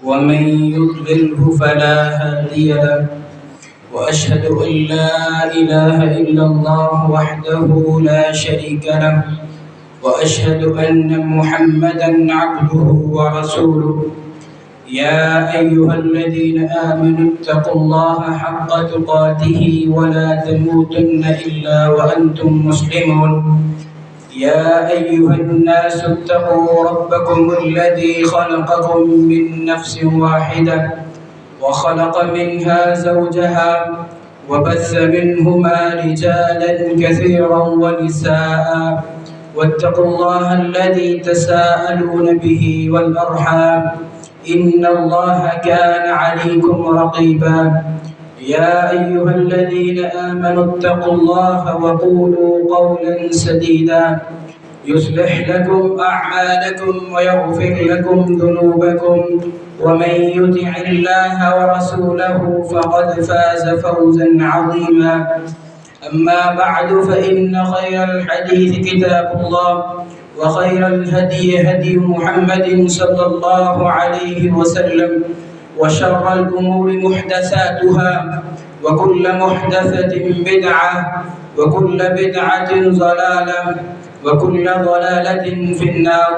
ومن يضلله فلا هادي له وأشهد أن لا إله إلا الله وحده لا شريك له وأشهد أن محمدا عبده ورسوله يا أيها الذين آمنوا اتقوا الله حق تقاته ولا تموتن إلا وأنتم مسلمون يا أيها الناس اتقوا ربكم الذي خلقكم من نفس واحدة وخلق منها زوجها وبث منهما رجالا كثيرا ونساء واتقوا الله الذي تساءلون به والأرحام إن الله كان عليكم رقيبا يا أيها الذين آمنوا اتقوا الله وقولوا قولا سديدا يصلح لكم أعمالكم ويغفر لكم ذنوبكم ومن يطع الله ورسوله فقد فاز فوزا عظيما أما بعد فإن خير الحديث كتاب الله وخير الهدي هدي محمد صلى الله عليه وسلم وشر الأمور محدثاتها وكل محدثة بدعة وكل بدعة ضلالة وكل ضلالة في النار.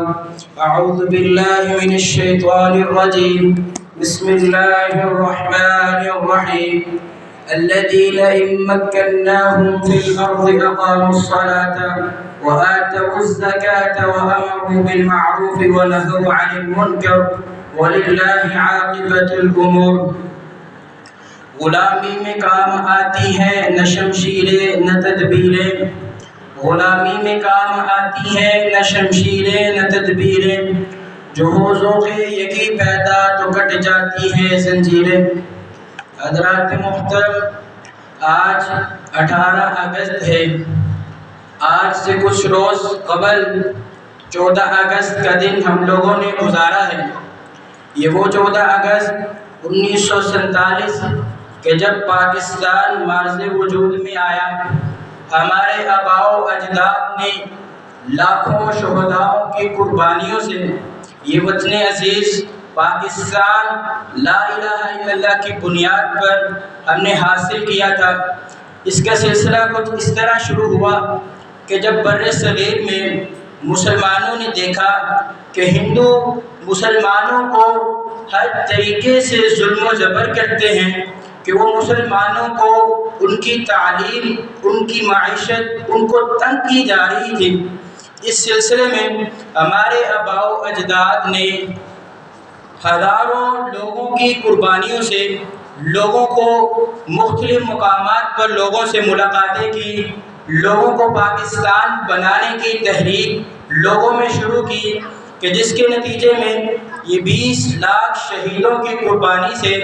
أعوذ بالله من الشيطان الرجيم. بسم الله الرحمن الرحيم. الذين إن مكناهم في الأرض أقاموا الصلاة وآتوا الزكاة وأمروا بالمعروف ونهوا عن المنكر وَلِلَّهِ عَاقِبَةُ الْأُمُورِ. غلامی میں کام آتی ہے نہ شمشیریں نہ تدبیریں، غلامی میں کام آتی ہے نہ شمشیریں نہ تدبیریں، جو ہو ذوق یکی پیدا تو کٹ جاتی ہیں زنجیریں. حضرات محترم، آج 18 اگست ہے. آج سے کچھ روز قبل 14 اگست کا دن ہم لوگوں نے گزارا ہے. یہ وہ 14 اگست 1947 کہ جب پاکستان مارز وجود میں آیا، ہمارے آباء و اجداد نے لاکھوں شہداؤں کی قربانیوں سے یہ وطن عزیز پاکستان لا الہ الا اللہ کی بنیاد پر ہم نے حاصل کیا تھا. اس کا سلسلہ کچھ اس طرح شروع ہوا کہ جب بر صغیر میں مسلمانوں نے دیکھا کہ ہندو مسلمانوں کو ہر طریقے سے ظلم و جبر کرتے ہیں، کہ وہ مسلمانوں کو ان کی تعلیم، ان کی معیشت ان کو تنگ کی جا رہی تھی. اس سلسلے میں ہمارے آباء و اجداد نے ہزاروں لوگوں کی قربانیوں سے لوگوں کو مختلف مقامات پر لوگوں سے ملاقاتیں کی، لوگوں کو پاکستان بنانے کی تحریک لوگوں میں شروع کی، کہ جس کے نتیجے میں یہ 20 لاکھ شہیدوں کی قربانی سے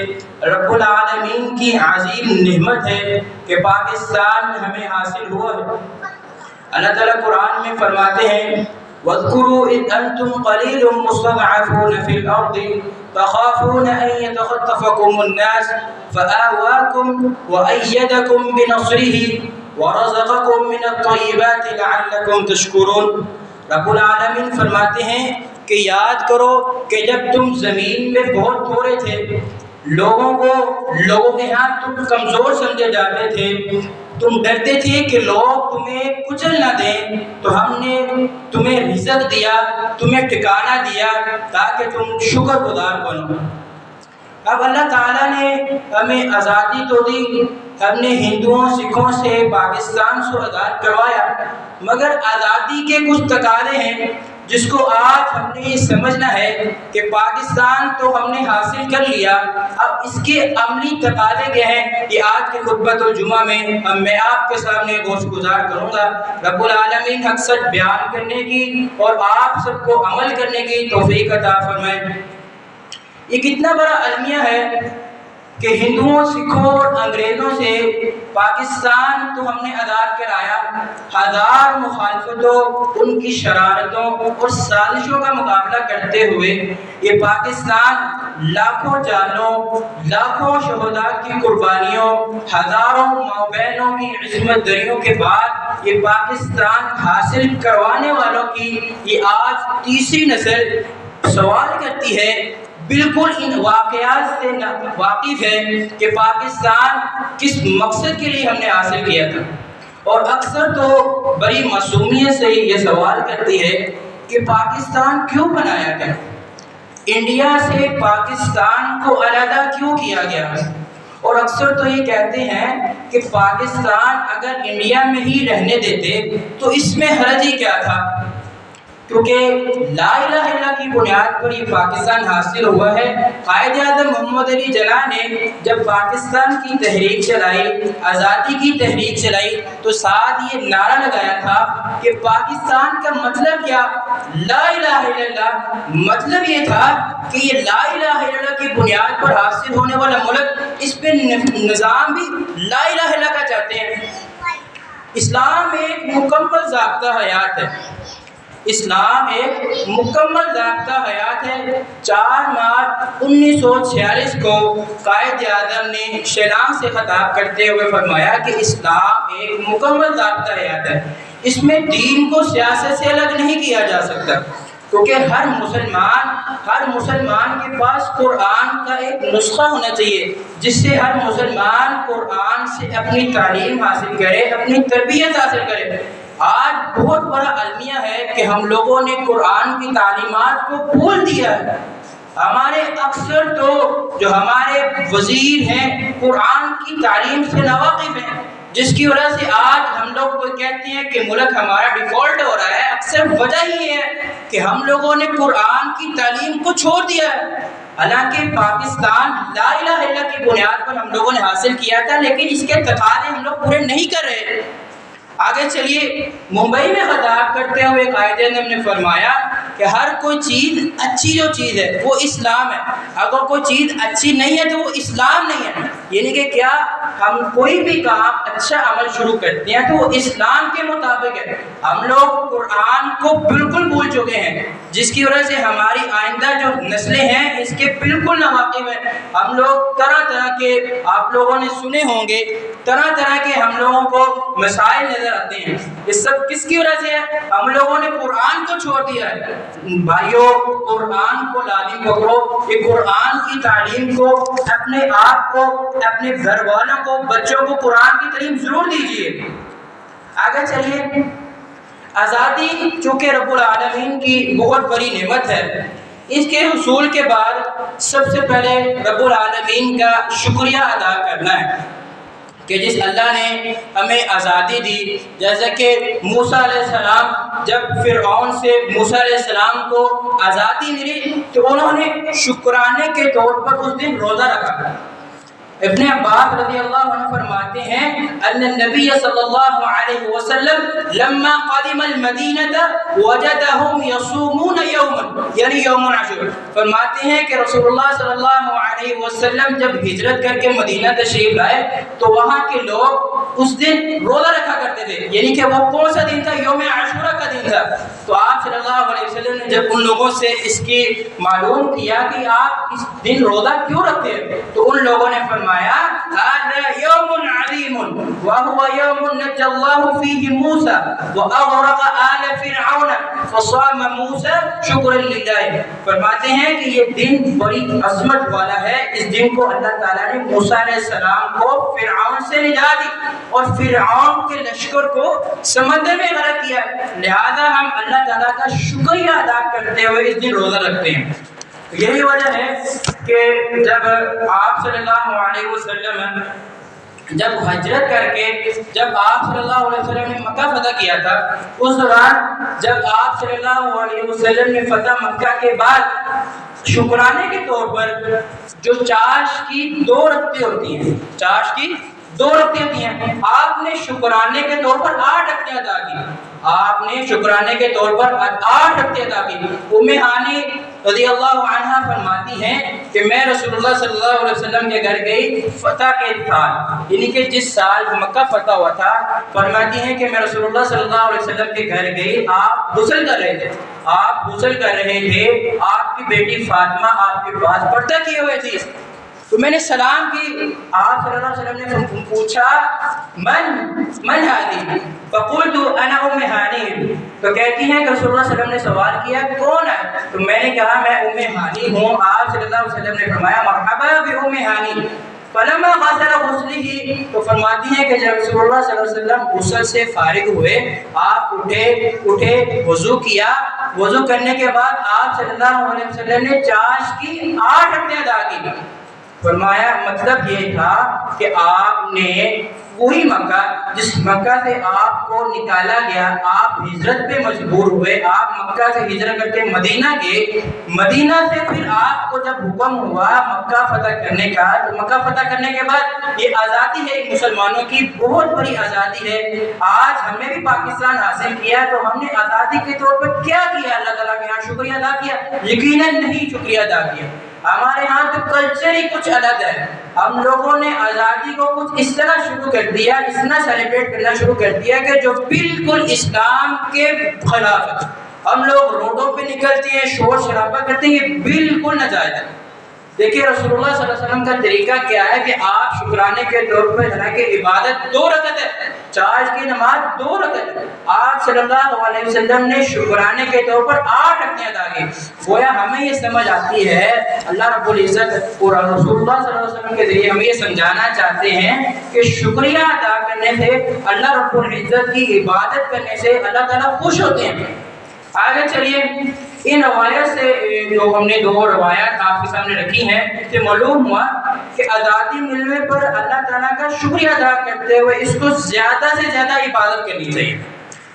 رب العالمین کی عظیم نعمت ہے کہ پاکستان ہمیں حاصل ہوا ہے. اللہ تعالیٰ قرآن میں فرماتے ہیں وَاذْكُرُوا إِذْ أَنْتُمْ قَلِيلٌ مُّسْتَضْعَفُونَ فِي الْأَرْضِ تَخَافُونَ أَن يَتَخَطَّفَكُمُ النَّاسُ فَآوَاكُمْ وَأَيَّدَكُمْ بِنَصْرِهِ وَرَزَقَكُم مِّنَ الطَّيِّبَاتِ لَعَلَّكُمْ تَشْكُرُونَ. رب العالمین فرماتے ہیں کہ یاد کرو کہ جب تم زمین میں بہت تھوڑے تھے، لوگوں کے ہاں تم کمزور سمجھے جاتے تھے، تم ڈرتے تھے کہ لوگ تمہیں کچل نہ دیں، تو ہم نے تمہیں رزق دیا، تمہیں ٹھکانہ دیا تاکہ تم شکر گزار بنو. اب اللہ تعالیٰ نے ہمیں آزادی تو دی، ہم نے ہندوؤں سکھوں سے پاکستان سے آزاد کروایا، مگر آزادی کے کچھ تقاضے ہیں جس کو آج ہم نے یہ سمجھنا ہے کہ پاکستان تو ہم نے حاصل کر لیا، اب اس کے عملی تقاضے کیا ہیں، یہ آج کے خطبۃ الجمعہ میں میں آپ کے سامنے گوش گزار کروں گا. رب العالمین حق سچ بیان کرنے کی اور آپ سب کو عمل کرنے کی توفیق عطا فرمائے. یہ کتنا بڑا المیہ ہے کہ ہندوؤں، سکھوں اور انگریزوں سے پاکستان تو ہم نے آزاد کرایا، ہزار مخالفتوں، ان کی شرارتوں اور سازشوں کا مقابلہ کرتے ہوئے یہ پاکستان لاکھوں جانوں، لاکھوں شہداء کی قربانیوں، ہزاروں ماں بہنوں کی عصمت دریوں کے بعد یہ پاکستان حاصل کروانے والوں کی یہ آج تیسری نسل سوال کرتی ہے بالکل ان واقعات سے واقف ہے کہ پاکستان کس مقصد کے لیے ہم نے حاصل کیا تھا، اور اکثر تو بڑی معصومیت سے یہ سوال کرتی ہے کہ پاکستان کیوں بنایا گیا، انڈیا سے پاکستان کو علیحدہ کیوں کیا گیا، اور اکثر تو یہ کہتے ہیں کہ پاکستان اگر انڈیا میں ہی رہنے دیتے تو اس میں حرج ہی کیا تھا، کیونکہ لا الہ الا اللہ کی بنیاد پر یہ پاکستان حاصل ہوا ہے۔ قائد اعظم محمد علی جناح نے جب پاکستان کی تحریک چلائی، آزادی کی تحریک چلائی، تو ساتھ یہ نعرہ لگایا تھا کہ پاکستان کا مطلب کیا، لا الہ الا اللہ، مطلب یہ تھا کہ یہ لا الہ الا اللہ کی بنیاد پر حاصل ہونے والا ملک، اس پہ نظام بھی لا الہ الا اللہ کا چاہتے ہیں۔ اسلام ایک مکمل ضابطہ حیات ہے، اسلام ایک مکمل ضابطہ حیات ہے۔ 4 مارچ 1946 کو قائد اعظم نے شیلانگ سے خطاب کرتے ہوئے فرمایا کہ اسلام ایک مکمل ضابطہ حیات ہے، اس میں دین کو سیاست سے الگ نہیں کیا جا سکتا، کیونکہ ہر مسلمان کے پاس قرآن کا ایک نسخہ ہونا چاہیے جس سے ہر مسلمان قرآن سے اپنی تعلیم حاصل کرے، اپنی تربیت حاصل کرے۔ آج بہت بڑا المیہ ہے کہ ہم لوگوں نے قرآن کی تعلیمات کو بھول دیا ہے۔ ہمارے اکثر تو جو ہمارے وزیر ہیں قرآن کی تعلیم سے ناواقف ہیں، جس کی وجہ سے آج ہم لوگ کو کہتے ہیں کہ ملک ہمارا ڈیفالٹ ہو رہا ہے۔ اکثر وجہ یہ ہے کہ ہم لوگوں نے قرآن کی تعلیم کو چھوڑ دیا ہے، حالانکہ پاکستان لا الہ الا اللہ کی بنیاد پر ہم لوگوں نے حاصل کیا تھا، لیکن اس کے تقاضے ہم لوگ پورے نہیں کر رہے۔ آگے چلیے، ممبئی میں خطاب کرتے ہوئے قائد اعظم نے فرمایا کہ ہر کوئی چیز اچھی جو چیز ہے وہ اسلام ہے، اگر کوئی چیز اچھی نہیں ہے تو وہ اسلام نہیں ہے۔ یعنی کہ کیا ہم کوئی بھی کام اچھا عمل شروع کرتے ہیں تو وہ اسلام کے مطابق ہے۔ ہم لوگ قرآن کو بالکل بھول چکے ہیں، جس کی وجہ سے ہماری آئندہ جو نسلیں ہیں اس کے بالکل ناواقف ہیں۔ ہم لوگ طرح طرح کے، آپ لوگوں نے سنے ہوں گے، طرح طرح کے ہم لوگوں کو مسائل نظر آتے ہیں۔ یہ سب کس کی وجہ سے ہے؟ ہم لوگوں نے قرآن کو چھوڑ دیا ہے۔ بھائیوں، قرآن کو لازم پکڑو، یہ قرآن کی تعلیم کو اپنے آپ کو، اپنے گھر والوں کو، بچوں کو قرآن کی تعلیم ضرور دیجیے۔ آگے چلیے، آزادی چونکہ رب العالمین کی بہت بڑی نعمت ہے، اس کے حصول کے بعد سب سے پہلے رب العالمین کا شکریہ ادا کرنا ہے کہ جس اللہ نے ہمیں آزادی دی۔ جیسے کہ موسیٰ علیہ السلام جب فرعون سے موسیٰ علیہ السلام کو آزادی ملی تو انہوں نے شکرانے کے طور پر اس دن روزہ رکھا۔ ابن عباس رضی اللہ عنہ فرماتے ہیں ان النبی صلی اللہ علیہ وسلم لما قدم المدینہ وجدہم یصومون یوما، یعنی یوم عاشور، فرماتے ہیں کہ رسول اللہ صلی اللہ علیہ وسلم جب ہجرت کر کے مدینہ تشریف لائے تو وہاں کے لوگ اس دن روزہ رکھا کرتے تھے، یعنی کہ وہ کون سا دن تھا؟ یوم عاشورہ کا دن تھا۔ تو آپ صلی اللہ علیہ وسلم نے جب ان لوگوں سے اس کی معلوم کیا کہ آپ اس دن روزہ کیوں رکھتے ہیں تو ان لوگوں نے فرمایا هذا يوم عظيم وهو يوم نجى الله فيه موسى وأغرق آل فرعون فصام موسى شكرا لله۔ فرماتے ہیں کہ یہ دن بڑی عظمت والا ہے، اس دن کو اللہ تعالیٰ نے موسیٰ علیہ السلام کو فرعون سے نجات دی اور فرعون کے لشکر کو سمندر میں غرق کیا، لہذا ہم اللہ تعالیٰ کا شکریہ ادا کرتے ہوئے اس دن روزہ رکھتے ہیں۔ یہی وجہ ہے کہ جب آپ صلی اللہ علیہ وسلم جب ہجرت کر کے جب آپ صلی اللہ علیہ وسلم نے مکہ فتح کیا تھا، اس دوران جب آپ صلی اللہ علیہ وسلم نے فتح مکہ کے بعد شکرانے کے طور پر جو چاش کی 2 رکعتیں ہوتی ہیں، چاش کی 2 رکعتیں ہوتی ہیں، آپ نے شکرانے کے طور پر 8 رکعتیں ادا کی، آپ نے شکرانے کے طور پر 8 رکعتیں ادا کی۔ ام ہانی رضی اللہ عنہا فرماتی ہیں کہ میں رسول اللہ صلی اللہ علیہ وسلم کے گھر گئی فتح کے سال، یعنی کہ جس سال مکہ فتح ہوا تھا، فرماتی ہیں کہ میں رسول اللہ صلی اللہ علیہ وسلم کے گھر گئی، آپ غسل کر رہے تھے، آپ غسل کر رہے تھے، آپ کی بیٹی فاطمہ آپ کے پاس پردہ کیے ہوئے تھی۔ تو میں نے سلام کی، آپ صلی اللہ علیہ وسلم نے پوچھا من ہادی، فقلت انا ام ہانی، تو کہتی ہیں کہ رسول اللہ صلی اللہ علیہ وسلم نے سوال کیا کون ہے، تو میں نے کہا میں ام ہانی ہوں۔ آپ صلی اللہ علیہ وسلم نے فرمایا مرحبا بام ہانی، فلما غسل غسلہ، تو فرماتی ہیں کہ جب رسول اللہ صلی اللہ علیہ وسلم غسل سے فارغ ہوئے، آپ اٹھے وضو کیا، وضو کرنے کے بعد آپ صلی اللہ علیہ وسلم نے چاش کی 8 رکعتیں ادا کی۔ فرمایا مطلب یہ تھا کہ آپ نے وہی مکہ جس مکہ سے آپ کو نکالا گیا، آپ ہجرت پہ مجبور ہوئے، آپ مکہ سے ہجرت کر کے مدینہ گئے، مدینہ سے پھر آپ کو جب حکم ہوا مکہ فتح کرنے کا، تو مکہ فتح کرنے کے بعد یہ آزادی ہے مسلمانوں کی، بہت بڑی آزادی ہے۔ آج ہم نے بھی پاکستان حاصل کیا تو ہم نے آزادی کے طور پر کیا کیا؟ اللہ تعالیٰ کے یہاں شکریہ ادا کیا؟ یقیناً نہیں شکریہ ادا کیا۔ ہمارے ہاں تو کلچر ہی کچھ الگ ہے۔ ہم لوگوں نے آزادی کو کچھ اس طرح شروع کر دیا، اس طرح سیلیبریٹ کرنا شروع کر دیا کہ جو بالکل اسلام کے خلاف ہے۔ ہم لوگ روڈوں پہ نکلتے ہیں، شور شرابہ کرتے ہیں، یہ بالکل ناجائز ہے۔ دیکھیے رسول اللہ صلی اللہ علیہ وسلم کا طریقہ کیا ہے کہ آپ شکرانے کے طور پر حالانکہ عبادت 2 رکعت ہے، چاش کی نماز 2 رکعت ہے، آپ صلی اللہ علیہ وسلم نے شکرانے کے طور پر 8 رکعتیں ادا کی۔ گویا ہمیں یہ سمجھ آتی ہے، اللہ رب العزت اور رسول اللہ صلی اللہ علیہ وسلم کے ذریعے ہمیں یہ سمجھانا چاہتے ہیں کہ شکریہ ادا کرنے سے، اللہ رب العزت کی عبادت کرنے سے اللہ تعالیٰ خوش ہوتے ہیں۔ آگے چلیے، ان روایت سے جو ہم نے 2 روایات آپ کے سامنے رکھی ہیں، سے معلوم ہوا کہ آزادی ملنے پر اللہ تعالیٰ کا شکریہ ادا کرتے ہوئے اس کو زیادہ سے زیادہ عبادت کرنی چاہیے۔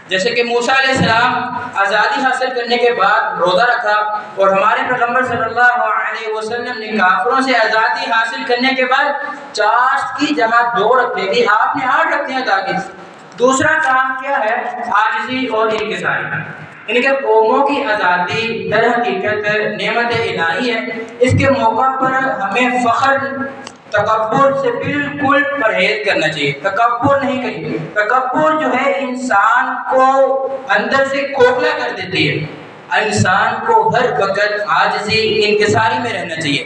جیسے کہ موسیٰ علیہ السلام آزادی حاصل کرنے کے بعد روزہ رکھا، اور ہمارے پیغمبر صلی اللہ علیہ وسلم نے کافروں سے آزادی حاصل کرنے کے بعد چاشت کی جمع 2 رکعتیں دی، آپ نے 8 رکعتیں ادا کی۔ دوسرا کام کیا ہے؟ عاجزی اور انکساری، یعنی کہ قوموں کی آزادی در حقیقت نعمت الہی ہے، اس کے موقع پر ہمیں فخر تکبر سے بالکل پرہیز کرنا چاہیے۔ تکبر نہیں کریں، تکبر جو ہے انسان کو اندر سے کھوکھلا کر دیتی ہے۔ انسان کو ہر وقت عاجزی انکساری میں رہنا چاہیے۔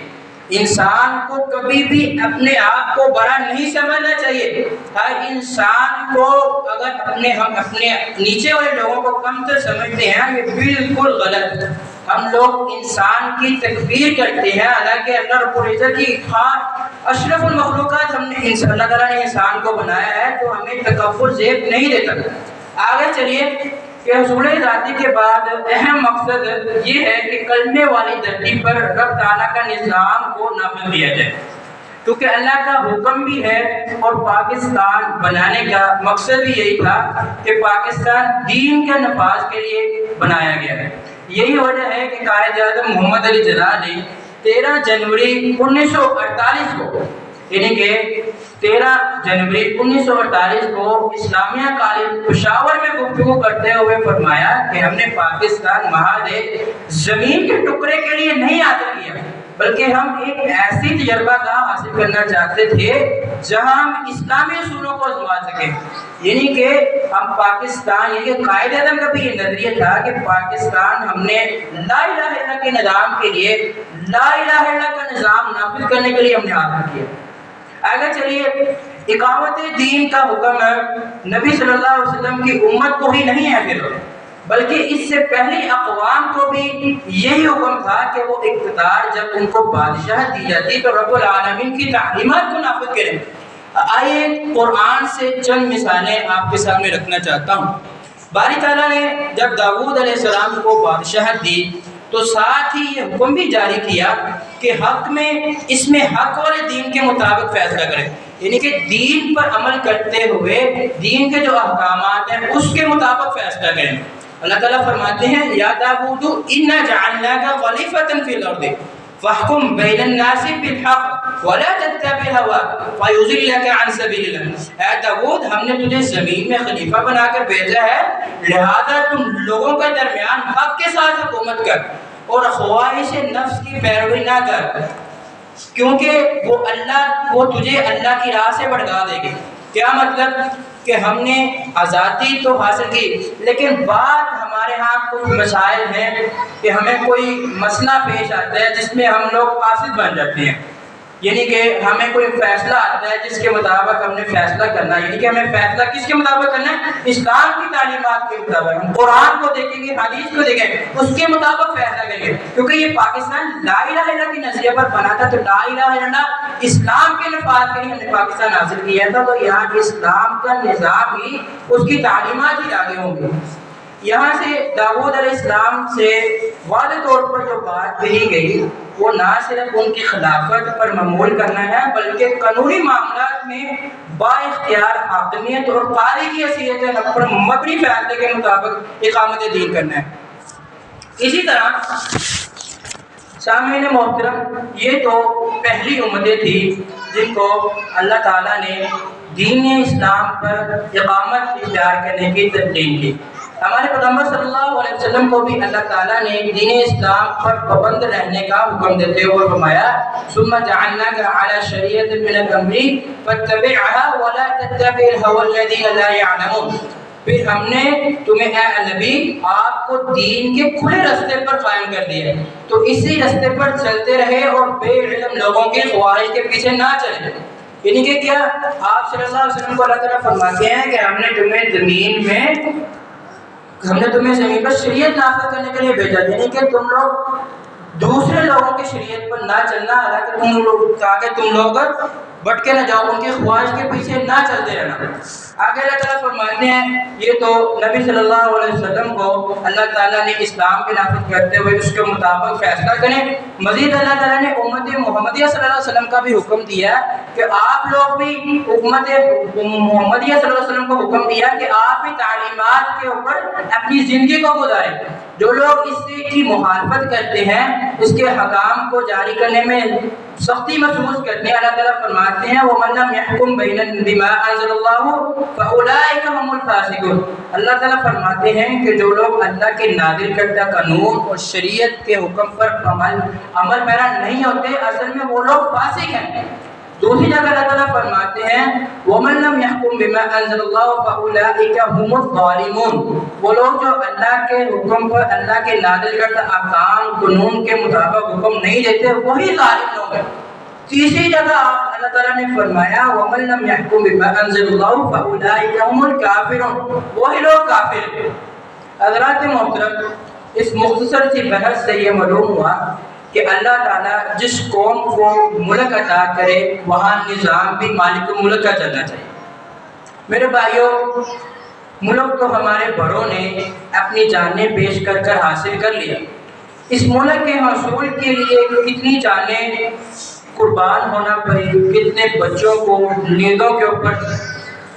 انسان کو کبھی بھی اپنے آپ کو بڑا نہیں سمجھنا چاہیے۔ ہر انسان کو اگر ہم اپنے نیچے والے لوگوں کو کم تر سمجھتے ہیں، یہ بالکل غلط ہے۔ ہم لوگ انسان کی تکبیر کرتے ہیں، حالانکہ اللہ رب العزت کی خاص اشرف المخلوقات ہم نے اللہ تعالیٰ نے انسان کو بنایا ہے، تو ہمیں تکبر زیب نہیں دیتا۔ آگے چلیے کہ حصول ذاتی کے بعد اہم مقصد یہ ہے کہ کلمے والی دھرتی پر رب تعالیٰ کا نظام کو نافذ کیا جائے، کیونکہ اللہ کا حکم بھی ہے، اور پاکستان بنانے کا مقصد بھی یہی تھا کہ پاکستان دین کے نفاذ کے لیے بنایا گیا ہے۔ یہی وجہ ہے کہ قائد اعظم محمد علی جناح نے 13 جنوری 1948 کو، یعنی کہ 13 جنوری 1948 کو اسلامیہ کالج پشاور میں گفتگو کرتے ہوئے فرمایا کہ ہم نے پاکستان محض زمین کے ٹکڑے کے لیے نہیں حاصل کیا، بلکہ ہم ایک ایسی تجربہ گاہ حاصل کرنا چاہتے تھے جہاں ہم اسلامی اصولوں کو آزما سکیں۔ یعنی کہ ہم پاکستان، یعنی کہ قائد اعظم کا بھی یہ نظریہ تھا کہ پاکستان ہم نے لا الہ الا اللہ کے نظام کے لیے، لا الہ الا اللہ کا نظام نافذ کرنے کے لیے ہم نے حاصل کیا۔ آگے چلیے، اقامت دین کا حکم نبی صلی اللہ علیہ وسلم کی امت کو ہی نہیں ہے پھر، بلکہ اس سے پہلی اقوام کو بھی یہی حکم تھا کہ وہ اقتدار جب ان کو بادشاہ دی جاتی تو رب العالمین کی تعلیمات کو نافذ کریں۔ آئیے قرآن سے چند مثالیں آپ کے سامنے رکھنا چاہتا ہوں۔ باری تعالیٰ نے جب داؤد علیہ السلام کو بادشاہت دی تو ساتھ ہی یہ حکم بھی جاری کیا کہ حق میں، اس میں حق والے دین کے مطابق فیصلہ کریں، یعنی کہ دین پر عمل کرتے ہوئے دین کے جو احکامات ہیں اس کے مطابق فیصلہ کریں۔ اللہ تعالیٰ فرماتے ہیں یا داؤد انا جعلناک خلیفۃ فی الارض فاحکم بین الناس بالحق ولا تتبع الہوی فیضلک عن سبیل اللہ۔ اے داؤد، ہم نے تجھے زمین میں خلیفہ بنا کر بھیجا ہے، لہذا تم لوگوں کے درمیان حق کے ساتھ حکومت کر اور خواہش نفس کی پیروی نہ کر، کیونکہ وہ تجھے اللہ کی راہ سے بھٹکا دے گی۔ کیا مطلب؟ کہ ہم نے آزادی تو حاصل کی، لیکن بعد ہمارے ہاں کچھ مسائل ہیں کہ ہمیں کوئی مسئلہ پیش آتا ہے جس میں ہم لوگ قاصد بن جاتے ہیں، یعنی کہ ہمیں کوئی فیصلہ آتا ہے جس کے مطابق ہم نے فیصلہ کرنا ہے، یعنی کہ ہمیں فیصلہ کس کے مطابق کرنا ہے؟ اسلام کی تعلیمات کے مطابق. ہم قرآن کو دیکھیں گے، حدیث کو دیکھیں گے، اس کے مطابق فیصلہ کریں گے. کیونکہ یہ پاکستان لا الہ الا اللہ کی نظریے پر بنا تھا، تو لا الہ الا اللہ اسلام کے نفاذ کے لیے ہم نے پاکستان حاصل کیا تھا، تو یہاں کے اسلام کا نظام ہی، اس کی تعلیمات ہی آگے ہوں گے. یہاں سے داؤد علیہ السلام سے واضح طور پر جو بات کہی گئی وہ نہ صرف ان کی خلافت پر معمول کرنا ہے، بلکہ قانونی معاملات میں با اختیار حاکمیت اور قاضی کی حیثیت پر مبنی فیصلے کے مطابق اقامت دین کرنا ہے. اسی طرح سامعین محترم، یہ تو پہلی امتیں تھی جن کو اللہ تعالیٰ نے دین اسلام پر اقامت اختیار کرنے کی تلقین کی. ہمارے پیغمبر صلی اللہ علیہ وسلم کو بھی اللہ تعالیٰ نے دین اسلام پر پابند رہنے کا حکم دیتے ہوئے فرمایا ثم جعلناک علی شریعۃ من الامر فاتبعها ولا تتبع الهوى الذین لا يعلمون. پھر ہم نے تمہیں اے نبی آپ کو دین کے کھلے راستے پر قائم کر دیا، تو اسی راستے پر چلتے رہے اور بے علم لوگوں کے خواہش کے پیچھے نہ چلے. یعنی کہ کیا آپ صلی اللہ علیہ وسلم کو اللہ تعالیٰ فرماتے ہیں کہ ہم نے تمہیں زمین پر شریعت نافذ کرنے کے لیے بھیجا، یعنی کہ تم لوگ دوسرے لوگوں کی شریعت پر نہ چلنا، حالانکہ تاکہ تم لوگ بھٹکے نہ جاؤ، ان کے خواہش کے پیچھے نہ چلتے رہنا. آگے اللہ تعالیٰ فرماتے ہیں یہ تو نبی صلی اللہ علیہ وسلم کو اللہ تعالیٰ نے اسلام کے نافذ کرتے ہوئے اس کے مطابق فیصلہ کریں. مزید اللہ تعالیٰ نے امت محمدیہ صلی اللہ علیہ وسلم کا بھی حکم دیا کہ آپ لوگ بھی، امت محمدیہ صلی اللہ علیہ وسلم کو حکم دیا کہ آپ بھی تعلیمات کے اوپر اپنی زندگی کو گزاریں. جو لوگ اس کی مخالفت کرتے ہیں، اس کے حکام کو جاری کرنے میں سختی محسوس کرتے ہیں، اللہ تعالیٰ فرماتے ہیں وَمَن لَّمْ يَحْكُم بِمَا أَنزَلَ اللَّهُ فَأُولَٰئِكَ هُمُ الْفَاسِقُونَ. اللہ تعالیٰ فرماتے ہیں کہ جو لوگ اللہ کے نازل کردہ قانون اور شریعت کے حکم پر عمل پیرا نہیں ہوتے، اصل میں وہ لوگ فاسق ہیں. دوسری جگہ اللہ تعالیٰ فرماتے ہیں وَمَن لَّمْ يَحْكُم بِمَا أَنزَلَ اللَّهُ فَأُولَٰئِكَ هُمُ الظَّالِمُونَ. وہ لوگ جو اللہ کے حکم پر، اللہ کے نازل کردہ احکام قانون کے مطابق حکم نہیں دیتے، وہی ظالم لوگ ہیں. تیسری جگہ اللہ تعالیٰ نے فرمایا وَمَن لَّمْ يَحْكُم بِمَا أَنزَلَ اللَّهُ فَأُولَٰئِكَ هُمُ الْكَافِرُونَ. وہی لوگ کافر ہیں. حضرات محترم، اس مختصر سی بحث سے یہ معلوم ہوا کہ اللہ تعالیٰ جس قوم کو ملک عطا کرے وہاں نظام بھی مالک الملک کا چلنا چاہیے. میرے بھائیوں، ملک تو ہمارے بڑوں نے اپنی جانیں پیش کر کر حاصل کر لیا. اس ملک کے حصول کے لیے کتنی جانیں قربان ہونا پڑی، کتنے بچوں کو نیندوں کے اوپر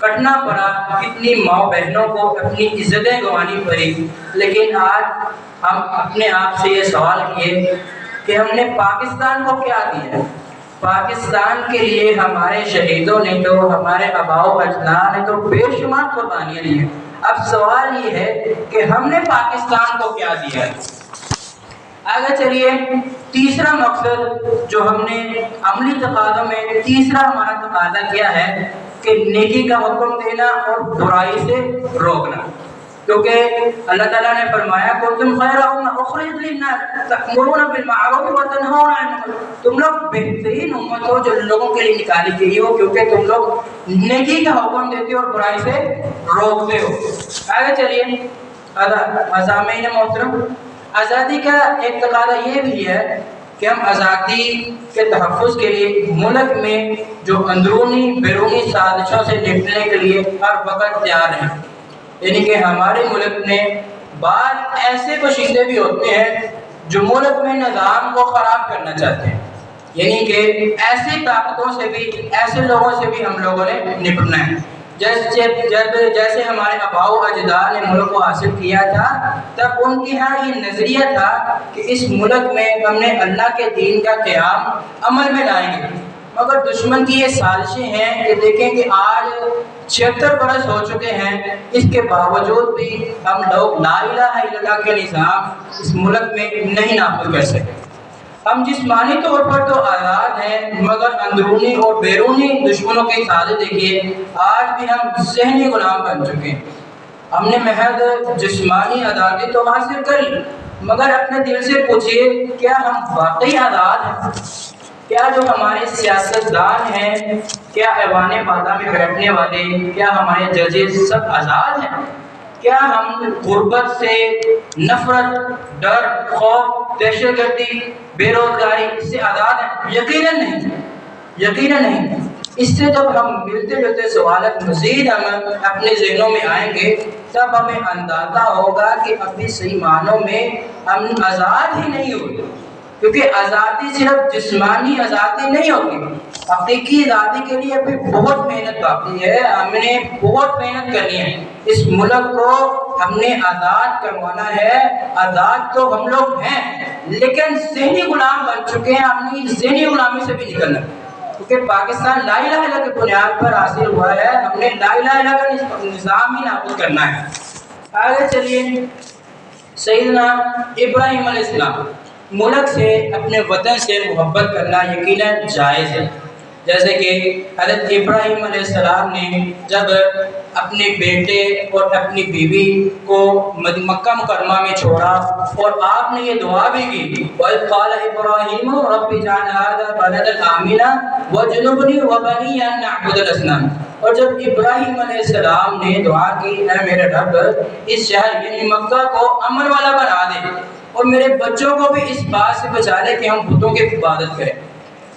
کٹنا پڑا، کتنی ماں بہنوں کو اپنی عزتیں گنوانی پڑی. لیکن آج ہم اپنے آپ سے یہ سوال کیے کہ ہم نے پاکستان کو کیا دیا؟ پاکستان کے لیے ہمارے شہیدوں نے تو، ہمارے آباء و اجداد نے تو بے شمار قربانیاں دی ہیں. اب سوال یہ ہے کہ ہم نے پاکستان کو کیا دیا ہے؟ آگے چلیے، تیسرا مقصد جو ہم نے عملی تقاضوں میں تیسرا ہمارا تقاضا کیا ہے کہ نیکی کا حکم دینا اور برائی سے روکنا. کیونکہ اللہ تعالیٰ نے فرمایا کنتم خیر امۃ اخرجت للناس تأمرون بالمعروف وتنہون عن المنکر. تم لوگ بہترین امت ہو جو لوگوں کے لیے نکالی گئی ہو، کیونکہ تم لوگ نیکی کا حکم دیتے ہو اور برائی سے روکتے ہو. آگے چلیے، سامعین محترم، آزادی کا ایک تقاضا یہ بھی ہے کہ ہم آزادی کے تحفظ کے لیے ملک میں جو اندرونی بیرونی سازشوں سے نپٹنے کے لیے ہر وقت تیار ہیں. یعنی کہ ہمارے ملک میں بعض ایسے کشیدے بھی ہوتے ہیں جو ملک میں نظام کو خراب کرنا چاہتے ہیں. یعنی کہ ایسی طاقتوں سے بھی، ایسے لوگوں سے بھی ہم لوگوں نے نپٹنا ہے. جیسے ہمارے آباء و اجداد نے ملک کو حاصل کیا تھا، تب ان کی ہاں یہ نظریہ تھا کہ اس ملک میں ہم نے اللہ کے دین کا قیام عمل میں لائیں گے. مگر دشمن کی یہ سازشیں ہیں کہ دیکھیں کہ آج 76 برس ہو چکے ہیں، اس کے باوجود بھی ہم لوگ لا الہ الا اللہ کے نظام اس ملک میں نہیں نافذ کر سکے. ہم جسمانی طور پر تو آزاد ہیں، مگر اندرونی اور بیرونی دشمنوں کے سازش دیکھیے، آج بھی ہم ذہنی غلام بن چکے ہیں. ہم نے محض جسمانی آزادی تو حاصل کر لی، مگر اپنے دل سے پوچھئے کیا ہم واقعی آزاد ہیں؟ کیا جو ہمارے سیاستدان ہیں، کیا ایوان بالا میں بیٹھنے والے، کیا ہمارے ججز سب آزاد ہیں؟ کیا ہم غربت سے، نفرت، ڈر، خوف، دہشت گردی، بے روزگاری اس سے آزاد ہیں؟ یقیناً نہیں، یقیناً نہیں۔ اس سے جب ہم ملتے جلتے سوالات مزید ہم اپنے ذہنوں میں آئیں گے تب ہمیں اندازہ ہوگا کہ ابھی صحیح معنوں میں ہم آزاد ہی نہیں ہوئے، کیونکہ آزادی صرف جسمانی آزادی نہیں ہوتی، حقیقی آزادی کے لیے ابھی بہت محنت باقی ہے، ہم نے بہت محنت کرنی ہے، اس ملک کو ہم نے آزاد کروانا ہے۔ آزاد تو ہم لوگ ہیں لیکن ذہنی غلام بن چکے ہیں، ہم نے ذہنی غلامی سے بھی نکلنا ہے، کیونکہ پاکستان لا الہ الا اللہ کی بنیاد پر حاصل ہوا ہے، ہم نے لا الہ الا اللہ کا نظام ہی نافذ کرنا ہے۔ آگے چلیے، سیدنا ابراہیم علیہ السلام، ملک سے، اپنے وطن سے محبت کرنا یقیناً جائز ہے، جیسے کہ حضرت ابراہیم علیہ السلام نے جب اپنے بیٹے اور اپنی بیوی کو مکہ مکرمہ میں چھوڑا اور آپ نے یہ دعا بھی کی، وَإِذْ قَالَ إِبْرَاهِيمُ رَبِّ اجْعَلْ هَٰذَا بَلَدًا آمِنًا وَاجْنُبْنِي وَبَنِيَّ أَن نَّعْبُدَ الْأَصْنَامَ۔ اور جب ابراہیم علیہ السلام نے دعا کی، اے میرے رب اس شہر یعنی مکہ کو امن والا بنا دے اور میرے بچوں کو بھی اس بات سے بچا لے کہ ہم بتوں کی عبادت کریں۔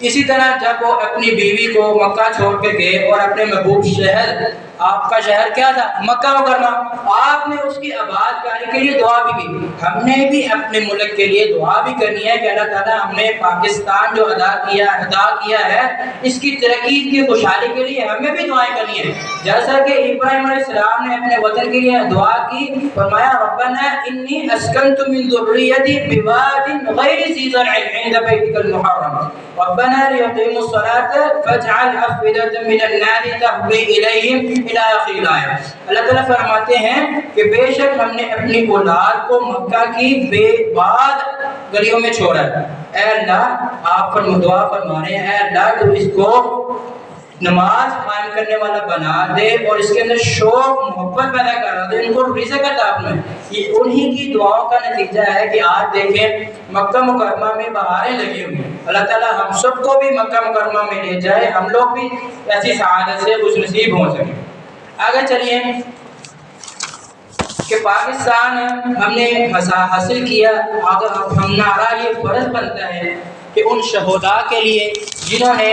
اسی طرح جب وہ اپنی بیوی کو مکہ چھوڑ کے گئے اور اپنے محبوب شہر، آپ کا شہر کیا تھا؟ مکہ مکرمہ، آپ نے اس کی آباد کاری کے لیے دعا بھی کی۔ ہم نے بھی اپنے ملک کے لیے دعا بھی کرنی ہے کہ اللہ تعالیٰ ہم نے پاکستان جو ادا کیا ہے اس کی ترقی کی خوشحالی کے لیے ہمیں بھی دعائیں کرنی ہے، جیسا کہ ابراہیم علیہ السلام نے اپنے وطن کے لیے دعا کی، فرمایا ربنا انی اسکنت من ذریتی بواد غیر ذی زرع عند بیتک المحرم ربنا لیقیموا الصلاة فاجعل افئدة من الناس تهوی الیہم الی آخر الآیہ۔ اللہ تعالیٰ فرماتے ہیں کہ بے شک ہم نے اپنی اولاد کو مکہ کی بے باد گلیوں میں چھوڑا ہے۔ اے اللہ، آپ دعا فرما رہے ہیں، اے اللہ تو اس کو نماز قائم کرنے والا بنا دے اور اس کے اندر شوق محبت پیدا کرا دے، ان کو رزق عطا فرمائے۔ یہ انہی کی دعاؤں کا نتیجہ ہے کہ آج دیکھیں مکہ مکرمہ میں بہاریں لگی ہوئی۔ اللہ تعالیٰ ہم سب کو بھی مکہ مکرمہ میں لے جائے، ہم لوگ بھی ایسی سعادت سے خوش نصیب ہو سکیں۔ آگے چلیے کہ پاکستان ہم نے حاصل کیا، اگر ہمارا یہ فرض بنتا ہے کہ ان شہداء کے لیے جنہوں نے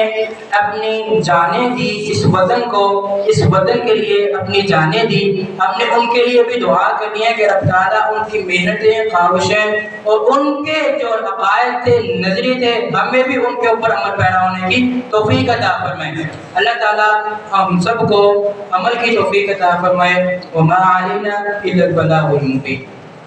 اپنی جانیں دی، اس وطن کے لیے اپنی جانیں دی، ہم نے ان کے لیے بھی دعا کرنی ہے کہ رب تعالیٰ ان کی محنتیں، خواہشیں اور ان کے جو عقائد تھے، نظریے تھے، ہمیں بھی ان کے اوپر عمل پیرا ہونے کی توفیق عطا فرمائے۔ اللہ تعالیٰ ہم سب کو عمل کی توفیق عطا فرمائے۔ وما علینا الا البلاغ المبین۔